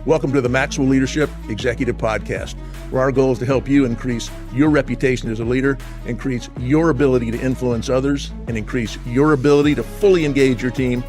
Welcome to the Maxwell Leadership Executive Podcast, where our goal is to help you increase your reputation as a leader, increase your ability to influence others, and increase your ability to fully engage your team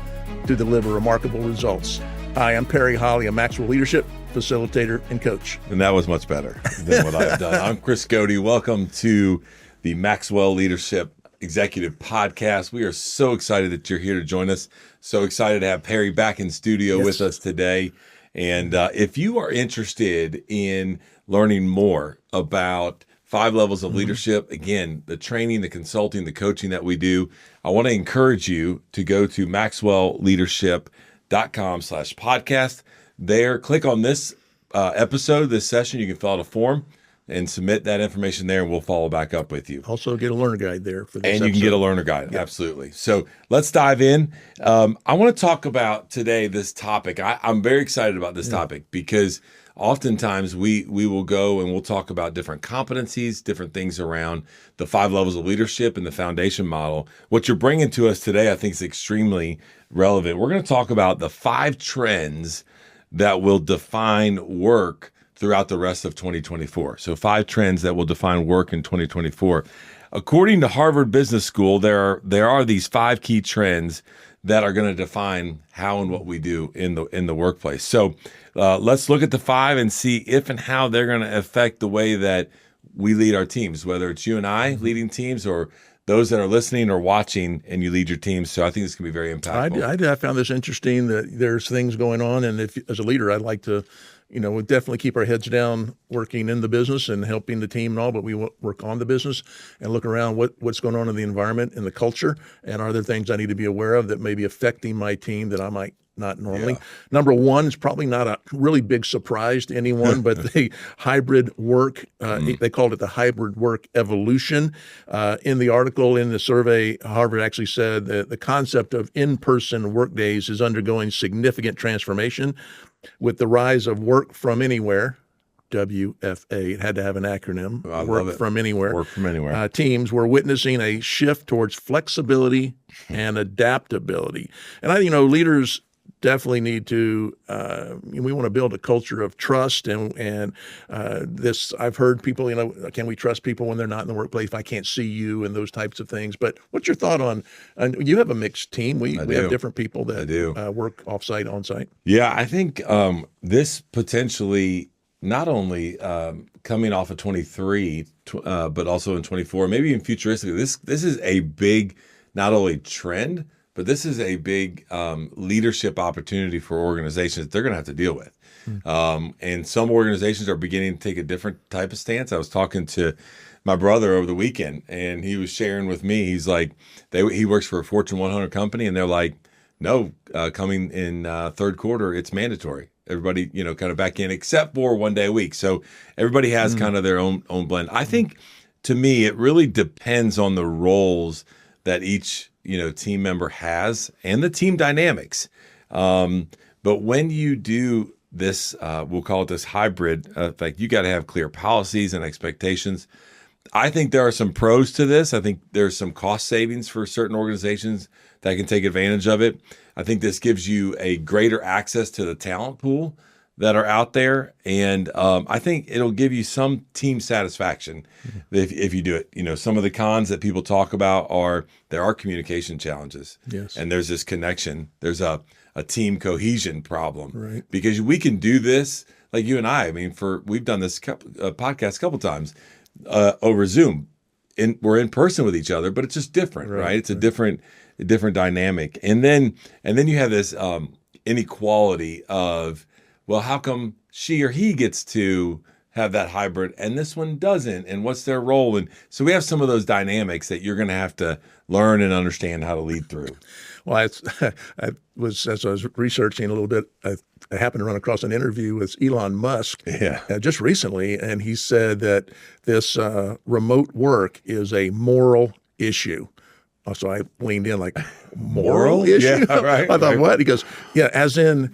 to deliver remarkable results. Hi, I'm Perry Holly, a Maxwell Leadership facilitator and coach. And that was much better than what I've done. I'm Chris Godey. Welcome to the Maxwell Leadership Executive Podcast. We are so excited that you're here to join us. So excited to have Perry back in studio with us today. And if you are interested in learning more about 5 levels of leadership, again, the training, the consulting, the coaching that we do, I want to encourage you to go to maxwellleadership.com/podcast. There, click on this episode, this session. You can fill out a form and submit that information there, and we'll follow back up with you. Also get a learner guide there for this And you episode. can get a learner guide, absolutely. So let's dive in. I want to talk about today this topic. I'm very excited about this topic because oftentimes we will go and we'll talk about different competencies, different things around the 5 levels of leadership and the foundation model. What you're bringing to us today, I think, is extremely relevant. We're going to talk about the 5 trends that will define work throughout the rest of 2024. So 5 trends that will define work in 2024. According to Harvard Business School, there are these 5 key trends that are going to define how and what we do in the workplace. So let's look at the 5 and see if and how they're going to affect the way that we lead our teams, whether it's you and I leading teams or those that are listening or watching and you lead your teams. So I think this can be very impactful. I found this interesting that there's things going on. And if, as a leader, I'd like to, we definitely keep our heads down working in the business and helping the team and all, but we work on the business and look around what's going on in the environment and the culture. And are there things I need to be aware of that may be affecting my team that I might not normally? Number 1 is probably not a really big surprise to anyone, but the hybrid work, they called it the hybrid work evolution. In the article, in the survey, Harvard actually said that the concept of in-person work days is undergoing significant transformation with the rise of work from anywhere. WFA. It had to have an acronym. Work from anywhere. Work from anywhere. Teams were witnessing a shift towards flexibility and adaptability. And I think, leaders definitely need to, we want to build a culture of trust and this, I've heard people, can we trust people when they're not in the workplace if I can't see you and those types of things. But what's your thought on, you have a mixed team. We have different people that work offsite, onsite. Yeah, I think this potentially not only coming off of 23, but also in 24, maybe even futuristically, this is a big, not only trend, but this is a big leadership opportunity for organizations that they're going to have to deal with. And some organizations are beginning to take a different type of stance. I was talking to my brother over the weekend, and he was sharing with me, he's like, he works for a Fortune 100 company, and they're like, no, coming in third quarter, it's mandatory. Everybody, kind of back in, except for 1 day a week. So everybody has kind of their own blend. I think, to me, it really depends on the roles that each team member has and the team dynamics. But when you do this, we'll call it this hybrid, you got to have clear policies and expectations. I think there are some pros to this. I think there's some cost savings for certain organizations that can take advantage of it. I think this gives you a greater access to the talent pool that are out there. And I think it'll give you some team satisfaction if you do it. Some of the cons that people talk about there are communication challenges. Yes. And there's this connection. There's a team cohesion problem. Right. Because we can do this, like you and I. We've done this podcast a couple times over Zoom. We're in person with each other, but it's just different, right? It's a different dynamic. And then you have this inequality of, well, how come she or he gets to have that hybrid and this one doesn't? And what's their role? And so we have some of those dynamics that you're going to have to learn and understand how to lead through. Well, as I was researching a little bit, I happened to run across an interview with Elon Musk just recently, and he said that this remote work is a moral issue. So I leaned in like, moral issue? Yeah, right. I thought, what? He goes, yeah, as in,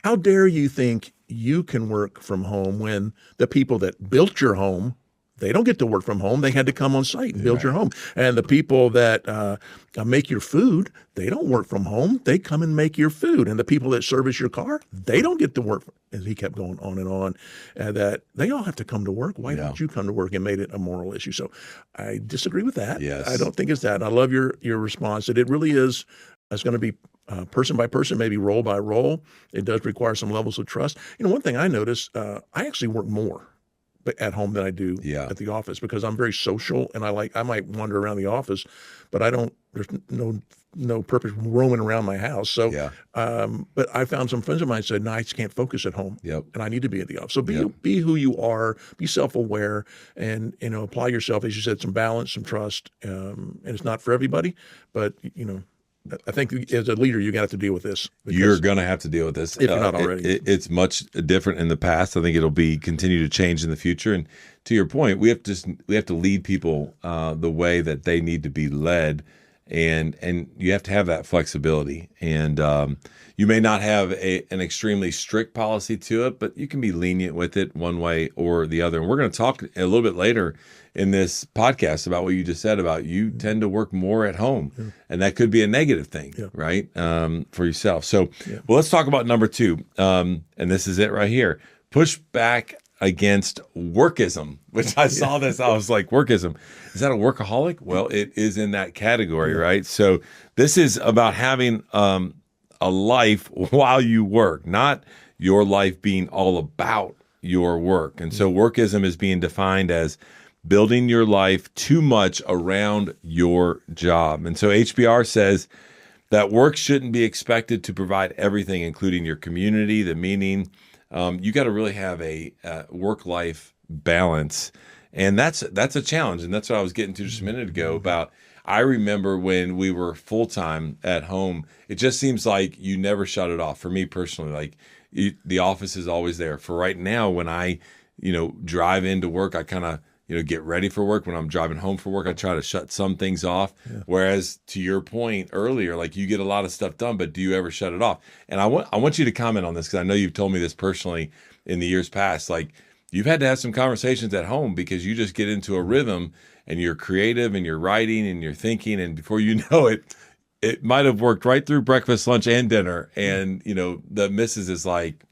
how dare you think you can work from home when the people that built your home they don't get to work from home. They had to come on site and build your home. And the people that make your food, they don't work from home. They come and make your food. And the people that service your car, they don't get to work. And he kept going on and on, that they all have to come to work. Why don't you come to work? And made it a moral issue. So I disagree with that. Yes. I don't think it's that. And I love your response that it really is. It's going to be person by person, maybe role by role. It does require some levels of trust. One thing I notice, I actually work more at home than I do at the office because I'm very social and I might wander around the office, but there's no purpose roaming around my house. So, but I found some friends of mine said, no, I just can't focus at home and I need to be at the office. So be who you are, be self-aware and, apply yourself, as you said, some balance, some trust. And it's not for everybody, but I think as a leader, you got to deal with this. You're going to have to deal with this. If you're not already. It's much different in the past. I think it'll continue to change in the future. And to your point, we have to lead people the way that they need to be led. And you have to have that flexibility. And you may not have an extremely strict policy to it, but you can be lenient with it one way or the other. And we're going to talk a little bit later in this podcast about what you just said about you tend to work more at home, and that could be a negative thing, right? For yourself. So, well, let's talk about number 2. And this is it right here. Push back against workism, which I saw this. I was like, workism, is that a workaholic? Well, it is in that category, right? So this is about having a life while you work, not your life being all about your work. And so workism is being defined as building your life too much around your job. And so HBR says that work shouldn't be expected to provide everything, including your community, the meaning. You got to really have a work-life balance. And that's a challenge. And that's what I was getting to just a minute ago about, I remember when we were full-time at home, it just seems like you never shut it off. For me personally, like the office is always there. For right now, when I, drive into work, I kind of, get ready for work. When I'm driving home for work, I try to shut some things off. Whereas to your point earlier, like you get a lot of stuff done, but do you ever shut it off? And I want you to comment on this because I know you've told me this personally in the years past. Like you've had to have some conversations at home because you just get into a rhythm and you're creative and you're writing and you're thinking. And before you know it, it might have worked right through breakfast, lunch, and dinner. And, the missus is like,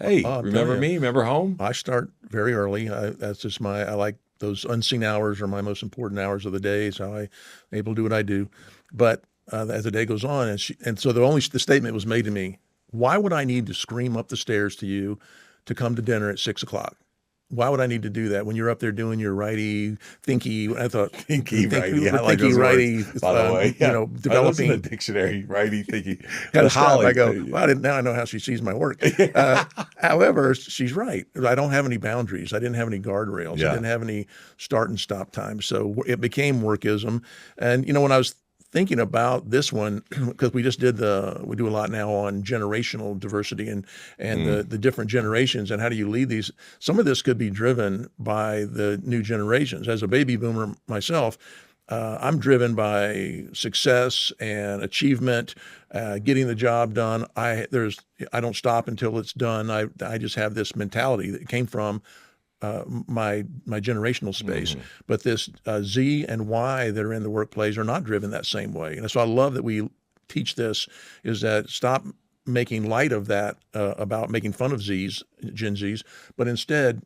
hey, remember me? Remember home? I start very early. That's just I like those unseen hours are my most important hours of the day. So I'm able to do what I do. But as the day goes on, and so the statement was made to me, why would I need to scream up the stairs to you to come to dinner at 6 o'clock? Why would I need to do that when you're up there doing your righty, thinky? I thought thinky, righty. I like thinky, those righty. Words, by the way, developing the dictionary, righty, thinky. I go, well, now I know how she sees my work. However, she's right. I don't have any boundaries. I didn't have any guardrails. I didn't have any start and stop time. So it became workism. And when I was thinking about this one, because we do a lot now on generational diversity and the different generations and how do you lead these. Some of this could be driven by the new generations. As a baby boomer myself, I'm driven by success and achievement, getting the job done. I don't stop until it's done. I just have this mentality that came from my generational space. But this Z and Y that are in the workplace are not driven that same way. And so I love that we teach this, is that stop making light of that, about making fun of Gen Zs, but instead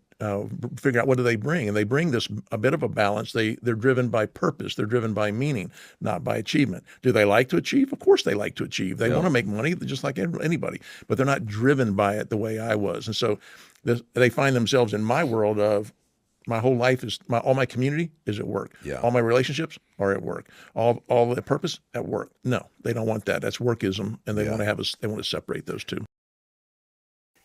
figure out what do they bring. And they bring a bit of a balance. They're driven by purpose. They're driven by meaning, not by achievement. Do they like to achieve? Of course they like to achieve. They want to make money just like anybody, but they're not driven by it the way I was. And so they find themselves in my world of my whole life all my community is at work. All my relationships are at work. All the purpose at work. No, they don't want that. That's workism, and they want to separate those two.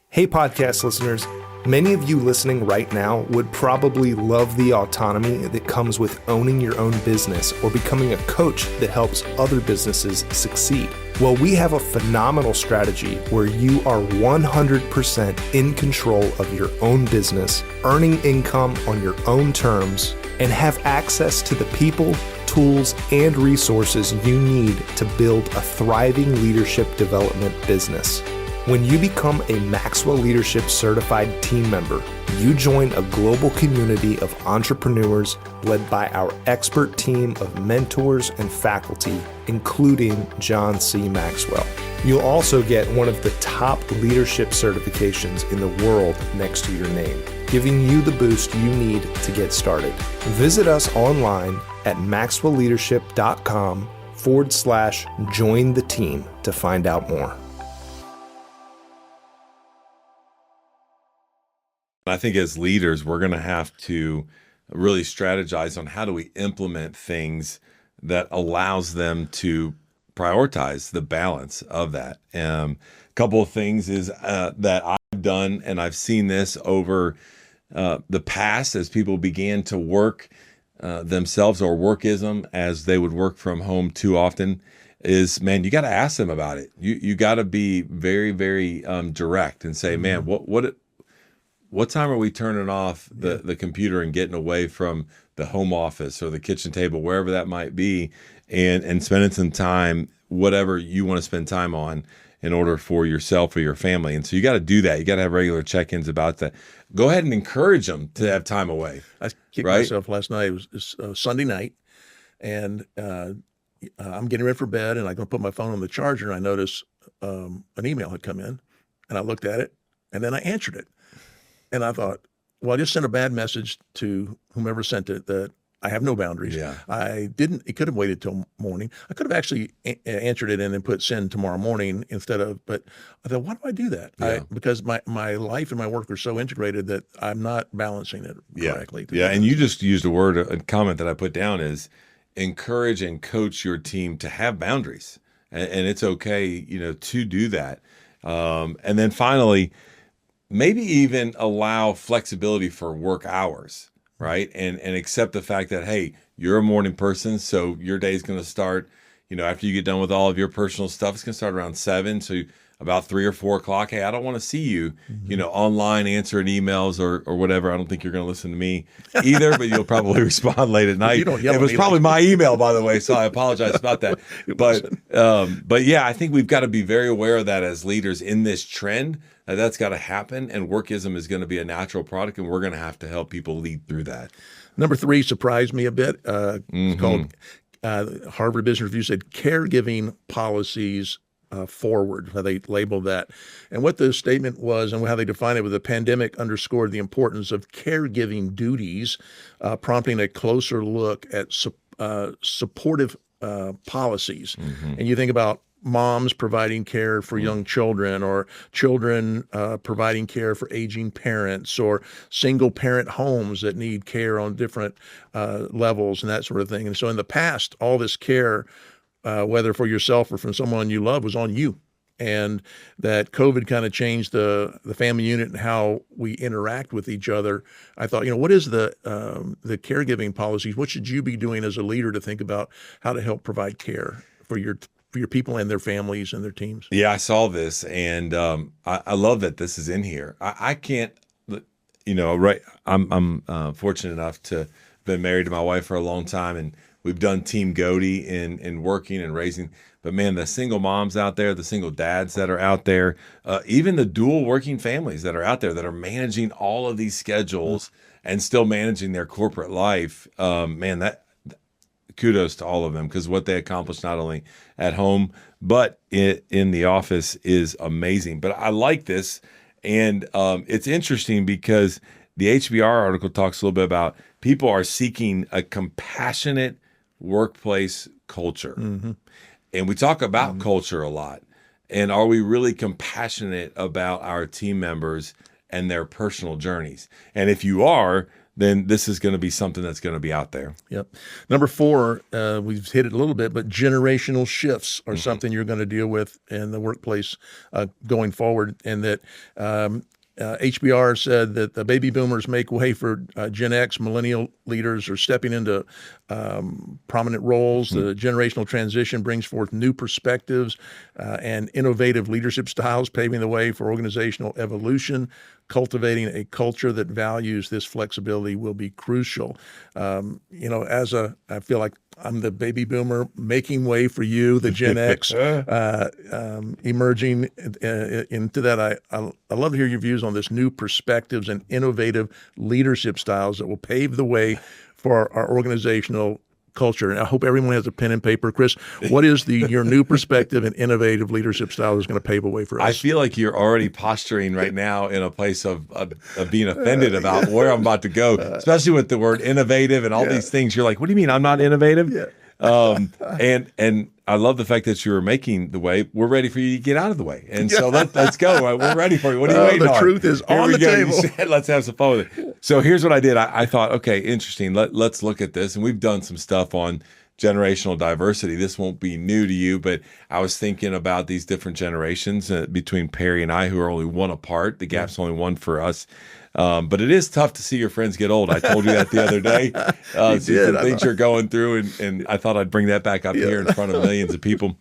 Hey, podcast listeners. Many of you listening right now would probably love the autonomy that comes with owning your own business or becoming a coach that helps other businesses succeed. Well, we have a phenomenal strategy where you are 100% in control of your own business, earning income on your own terms, and have access to the people, tools, and resources you need to build a thriving leadership development business. When you become a Maxwell Leadership Certified Team member, you join a global community of entrepreneurs led by our expert team of mentors and faculty, including John C. Maxwell. You'll also get one of the top leadership certifications in the world next to your name, giving you the boost you need to get started. Visit us online at maxwellleadership.com/join the team to find out more. I think as leaders, we're going to have to really strategize on how do we implement things that allows them to prioritize the balance of that. A couple of things is that I've done, and I've seen this over the past as people began to work themselves, or workism, as they would work from home too often, is, man, you got to ask them about it. You got to be very, very direct and say, man, what time are we turning off the computer and getting away from the home office or the kitchen table, wherever that might be, and spending some time, whatever you want to spend time on, in order for yourself or your family. And so you got to do that. You got to have regular check-ins about that. Go ahead and encourage them to have time away. I kicked myself last night. It was Sunday night, and I'm getting ready for bed, and I'm going to put my phone on the charger, and I notice an email had come in, and I looked at it, and then I answered it. And I thought, well, I just sent a bad message to whomever sent it that I have no boundaries. Yeah. It could have waited till morning. I could have actually answered it and then put send tomorrow morning instead of, but I thought, why do I do that? Yeah. Because my life and my work are so integrated that I'm not balancing it correctly. Yeah. And you just used a comment that I put down is encourage and coach your team to have boundaries. And it's okay, to do that. And then finally, maybe even allow flexibility for work hours, right? And accept the fact that, hey, you're a morning person, so your day's going to start, after you get done with all of your personal stuff, it's going to start around 7. So about 3 or 4 o'clock, hey, I don't want to see you, online answering emails or whatever. I don't think you're going to listen to me either, but you'll probably respond late at night. It was probably my email, by the way, so I apologize about that. But yeah, I think we've got to be very aware of that as leaders in this trend. That's got to happen, and workism is going to be a natural product, and we're going to have to help people lead through that. Number 3 surprised me a bit. It's called Harvard Business Review said caregiving policies forward, how they labeled that. And what the statement was and how they defined it was the pandemic underscored the importance of caregiving duties, prompting a closer look at supportive policies. And you think about moms providing care for young children, or children providing care for aging parents, or single parent homes that need care on different levels and that sort of thing. And so in the past, all this care, whether for yourself or from someone you love, was on you. And that COVID kind of changed the family unit and how we interact with each other. I thought, what is the caregiving policies? What should you be doing as a leader to think about how to help provide care for your people and their families and their teams? Yeah, I saw this, and I love that this is in here. I can't, right? I'm fortunate enough to have been married to my wife for a long time, and we've done Team Goaty in working and raising. But man, the single moms out there, the single dads that are out there, even the dual working families that are out there that are managing all of these schedules and still managing their corporate life, man, that kudos to all of them, because what they accomplish not only at home but in the office is amazing. But I like this, and it's interesting because the HBR article talks a little bit about people are seeking a compassionate workplace culture. And we talk about culture a lot. And are we really compassionate about our team members and their personal journeys? And if you are, then this is going to be something that's going to be out there. Yep. Number 4, we've hit it a little bit, but generational shifts are something you're going to deal with in the workplace going forward. And that HBR said that the baby boomers make way for Gen X. Millennial leaders are stepping into prominent roles. The generational transition brings forth new perspectives and innovative leadership styles, paving the way for organizational evolution. cultivating a culture that values this flexibility will be crucial. I feel like I'm the baby boomer making way for you, the Gen X, emerging into that. I love to hear your views on this new perspectives and innovative leadership styles that will pave the way for our organizational culture. And I hope everyone has a pen and paper. Chris, what is your new perspective and innovative leadership style that's going to pave a way for us? I feel like you're already posturing right now in a place of being offended about where I'm about to go, especially with the word innovative and all these things. You're like, what do you mean I'm not innovative? Yeah. And I love the fact that you were making the way. We're ready for you to get out of the way. And so let's go. We're ready for you. What are you waiting on? The truth is on the table. You said, let's have some fun with it. So here's what I did. I thought, okay, interesting. Let's look at this. And we've done some stuff on generational diversity. This won't be new to you, but I was thinking about these different generations between Perry and I, who are only one apart. The gap's only one for us. But it is tough to see your friends get old. I told you that the other day. Some things you're going through, and I thought I'd bring that back up here in front of millions of people.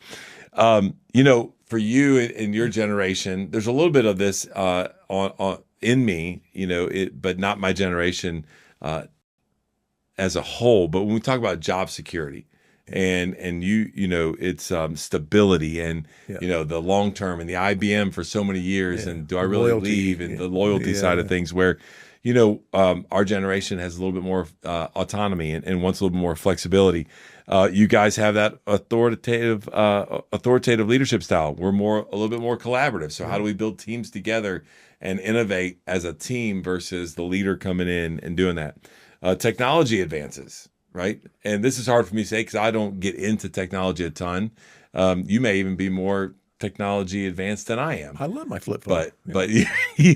For you in your generation, there's a little bit of this in me, but not my generation as a whole. But when we talk about job security, and it's stability and the long term and the IBM for so many years, and do I really leave, and the loyalty side of things, where our generation has a little bit more autonomy and wants a little bit more flexibility. You guys have that authoritative leadership style. We're a little bit more collaborative. So how do we build teams together and innovate as a team versus the leader coming in and doing that? Technology advances. Right. And this is hard for me to say because I don't get into technology a ton. You may even be more technology advanced than I am. I love my flip phone. But you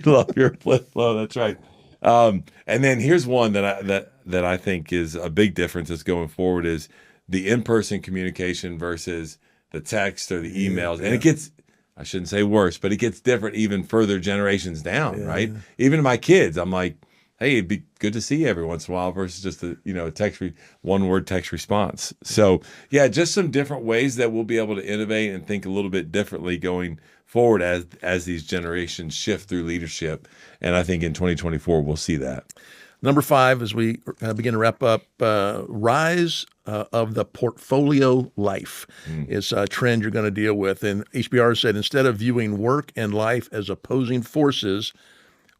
love your flip phone. That's right. And then here's one that I think is a big difference that's going forward is the in-person communication versus the text or the emails. And it gets, I shouldn't say worse, but it gets different even further generations down, right? Even my kids, I'm like, hey, it'd be good to see you every once in a while versus just a one-word text response. So, just some different ways that we'll be able to innovate and think a little bit differently going forward as these generations shift through leadership. And I think in 2024, we'll see that. Number 5, as we begin to wrap up, rise of the portfolio life is a trend you're going to deal with. And HBR said, instead of viewing work and life as opposing forces,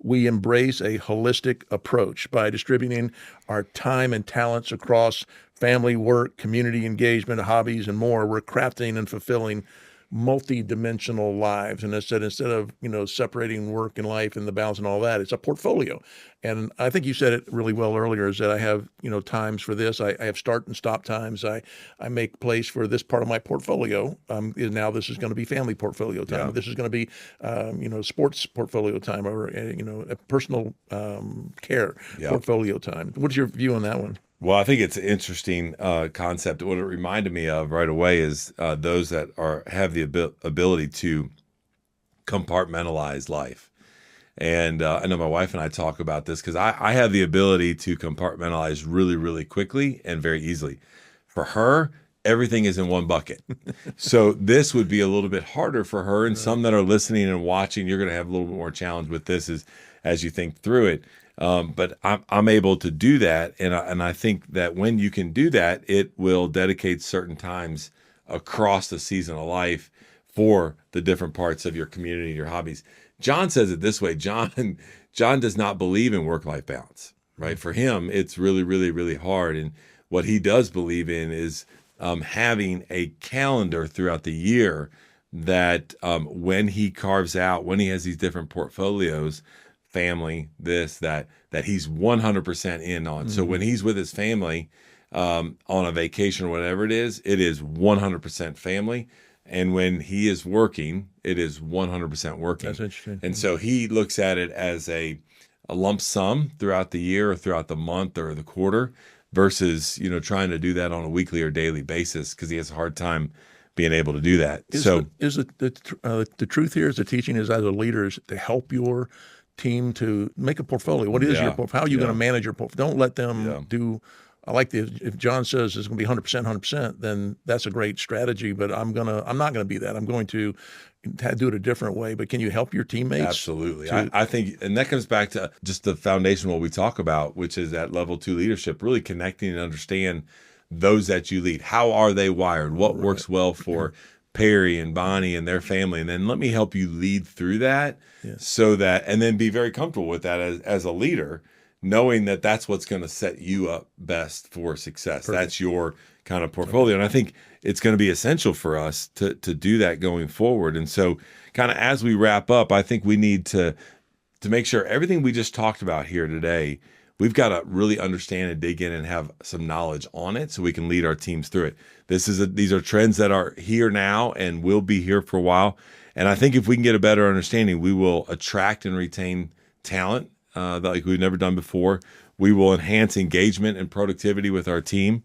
we embrace a holistic approach by distributing our time and talents across family, work, community engagement, hobbies, and more. We're crafting and fulfilling multi-dimensional lives. And I said, instead of, separating work and life and the balance and all that, it's a portfolio. And I think you said it really well earlier, is that I have, times for this. I have start and stop times. I make place for this part of my portfolio. Now this is going to be family portfolio time. Yeah. This is going to be, sports portfolio time, or, a personal care portfolio time. What's your view on that one? Well, I think it's an interesting concept. What it reminded me of right away is those that have the ability to compartmentalize life. And I know my wife and I talk about this because I have the ability to compartmentalize really, really quickly and very easily. For her, everything is in one bucket. So this would be a little bit harder for her. And some that are listening and watching, you're going to have a little bit more challenge with this as you think through it. But I'm able to do that, and I think that when you can do that, it will dedicate certain times across the season of life for the different parts of your community, your hobbies. John says it this way. John does not believe in work-life balance, right? For him, it's really, really, really hard. And what he does believe in is having a calendar throughout the year that when he carves out, when he has these different portfolios, family, that he's 100% in on. So when he's with his family on a vacation or whatever it is 100% family. And when he is working, it is 100% working. That's interesting. And so he looks at it as a lump sum throughout the year or throughout the month or the quarter versus, trying to do that on a weekly or daily basis because he has a hard time being able to do that. The truth here is the teaching is as a leader is to help your team to make a portfolio. What is your portfolio? How are you going to manage your portfolio? Don't let them do I like if John says it's going to be 100%, 100%, then that's a great strategy. But I'm not going to be that. I'm going to do it a different way. But can you help your teammates? Absolutely. I think, and that comes back to just the foundation of what we talk about, which is at level 2 leadership, really connecting and understand those that you lead. How are they wired? What works well for Perry and Bonnie and their family? And then let me help you lead through that so that, and then be very comfortable with that as a leader, knowing that that's what's going to set you up best for success. Perfect. That's your kind of portfolio. And I think it's going to be essential for us to do that going forward. And so kind of as we wrap up, I think we need to make sure everything we just talked about here today, we've got to really understand and dig in and have some knowledge on it so we can lead our teams through it. These are trends that are here now and will be here for a while. And I think if we can get a better understanding, we will attract and retain talent like we've never done before. We will enhance engagement and productivity with our team.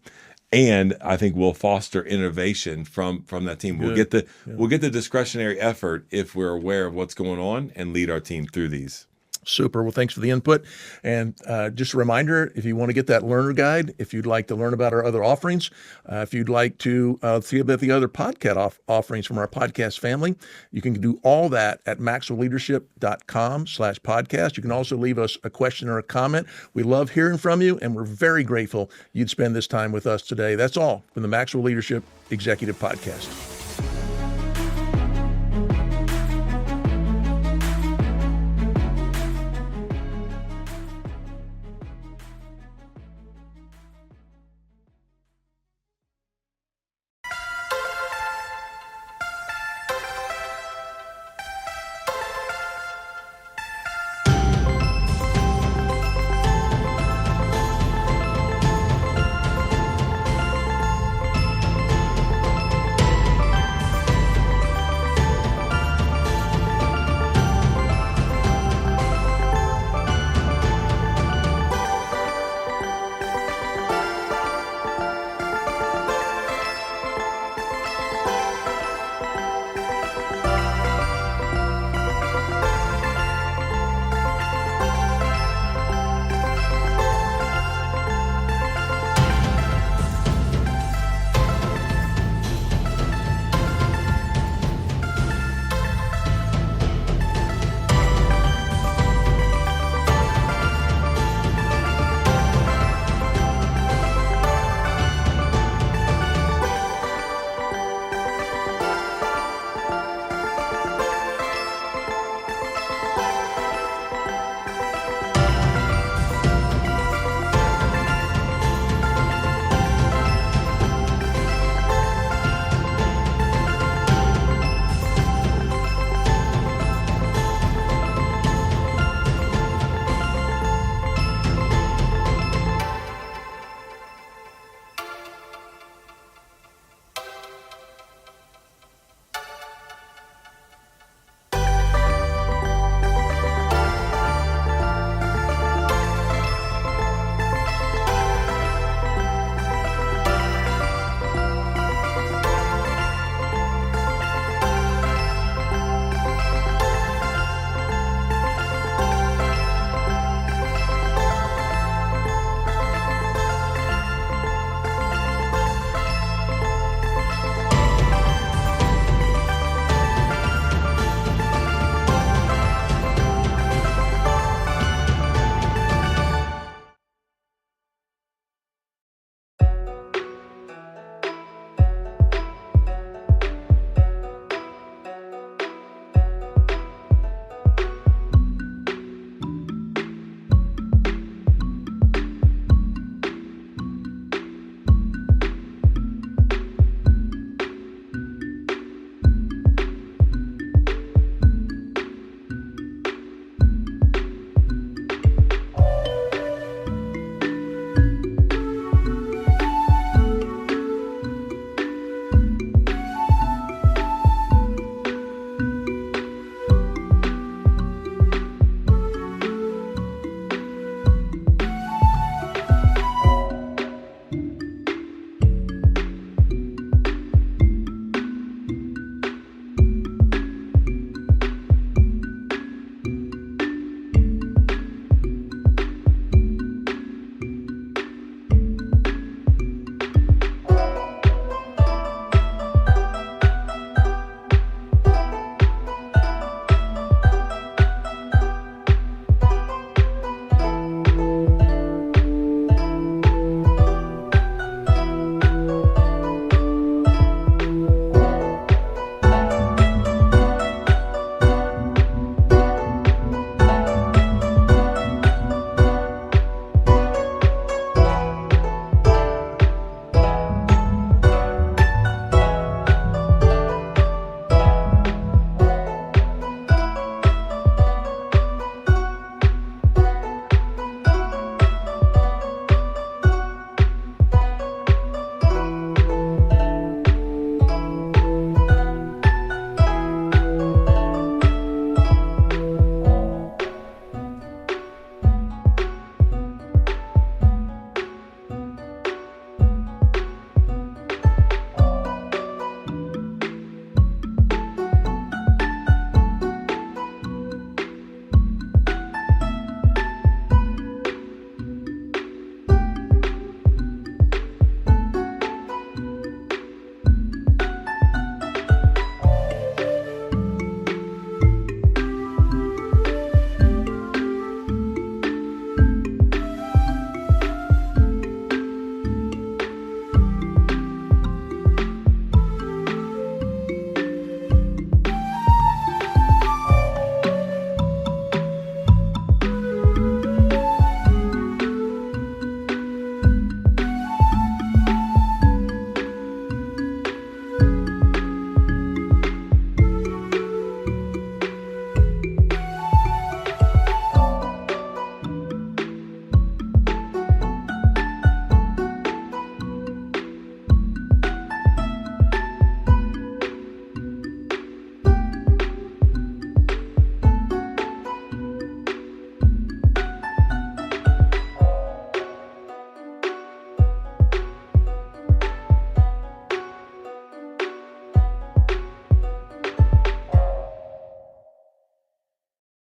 And I think we'll foster innovation from that team. We'll get the discretionary effort if we're aware of what's going on and lead our team through these. Super. Well, thanks for the input. And just a reminder, if you want to get that learner guide, if you'd like to learn about our other offerings, if you'd like to see about the other podcast offerings from our podcast family, you can do all that at maxwellleadership.com/podcast. You can also leave us a question or a comment. We love hearing from you, and we're very grateful you'd spend this time with us today. That's all from the Maxwell Leadership Executive Podcast.